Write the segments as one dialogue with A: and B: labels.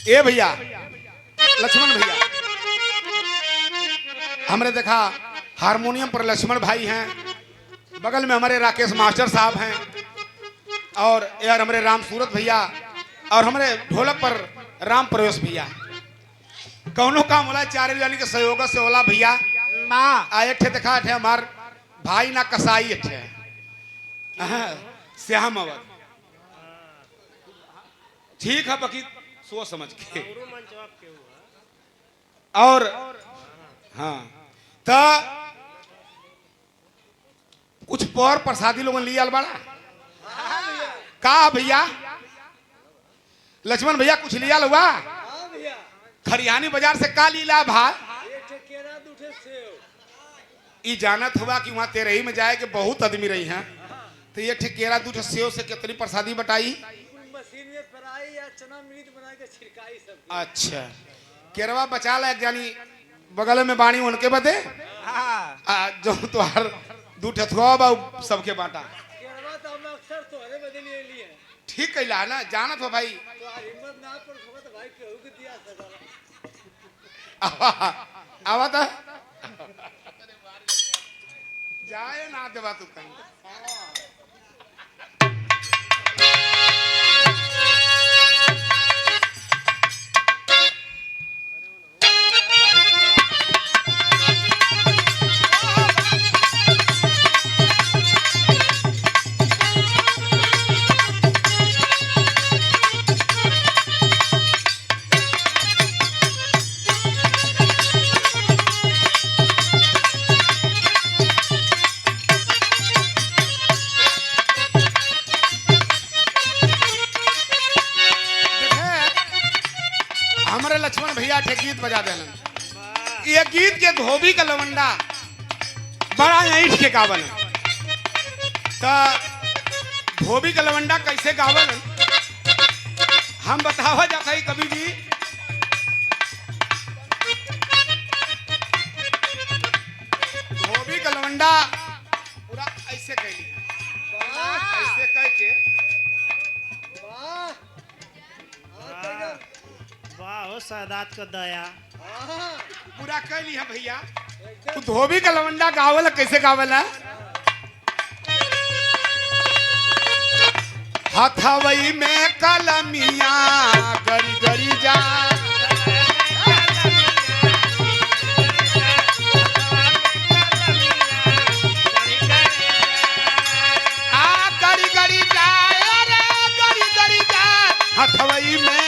A: ए भैया लक्ष्मण भैया, हमने देखा हारमोनियम पर लक्ष्मण भाई हैं, बगल में हमारे राकेश मास्टर साहब हैं, और यार हमारे राम सूरत भैया, और हमारे ढोलक पर राम प्रवेश भैया। कौनों काम होला चारे जानी के सहयोग से होला भैया। आए थे देखा थे हमार भाई ना कसाई थे श्याम अवध। ठीक है बाकी सोच समझ के। और हाँ तो कुछ पर प्रसादी लोगन लिया बड़ा का भैया लक्ष्मण भैया कुछ लिया हुआ खरियानी बाजार से का लीला भाई ई जानत हुआ कि वहां तेरही में जाए के बहुत आदमी रही हैं तो ये ठेकेरा दूध सेव से कितनी प्रसादी बटाई
B: मशीन में फ्राई या चना मिर्च बना के छिड़काई सब।
A: अच्छा केरवा बचा ला एक जानी बगल में बाणी उनके बदे जो तुहार दूध ठथुआ बा सबके बांटा
B: केरवा तो हम अक्सर तोहरे बदले ले लिए
A: ठीक कैला ना जानत हो भाई
B: तो हिम्मत ना पर तो भाई केहू के दिया सदा
A: आवा था जाए ना देवा तू कहीं लक्ष्मण भैया ठे गीत बजा देलन। ये गीत के धोबी का लवंडा बड़ा ईंट के गावल तो धोबी का लवंडा कैसे गावल हम बतावा जाता ही कभी भी धोबी का लवंडा पूरा ऐसे कैली ऐसे कह के
C: वाह सादात का दया
A: पूरा कह लिया भैया। तू धोबी का लवंडा गावल कैसे गावल है हथवई में कलमिया गरी गरी जा गरी गरी जा गरी गरी जा हथवई में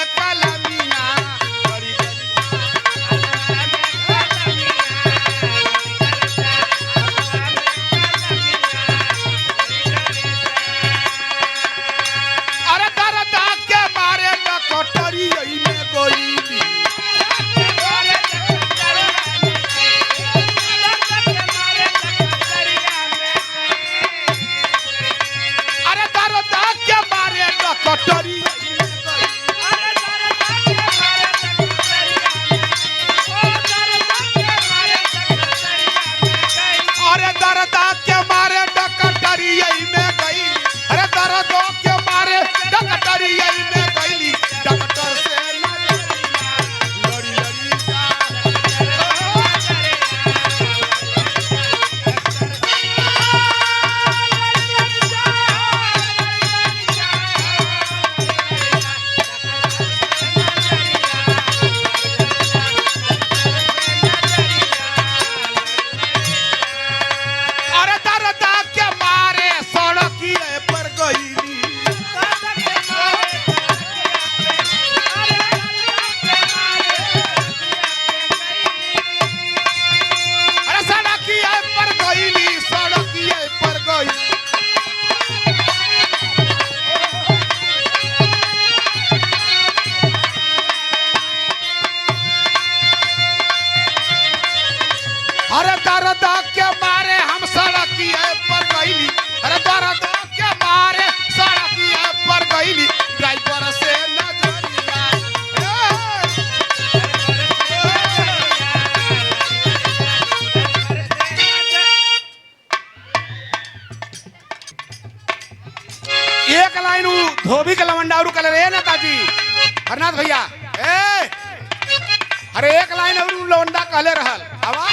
A: धोबी का लवंडा और कलर है नेताजी हरनाथ भैया अरे एक लाइन और उ लौंडा कहले रहल आवा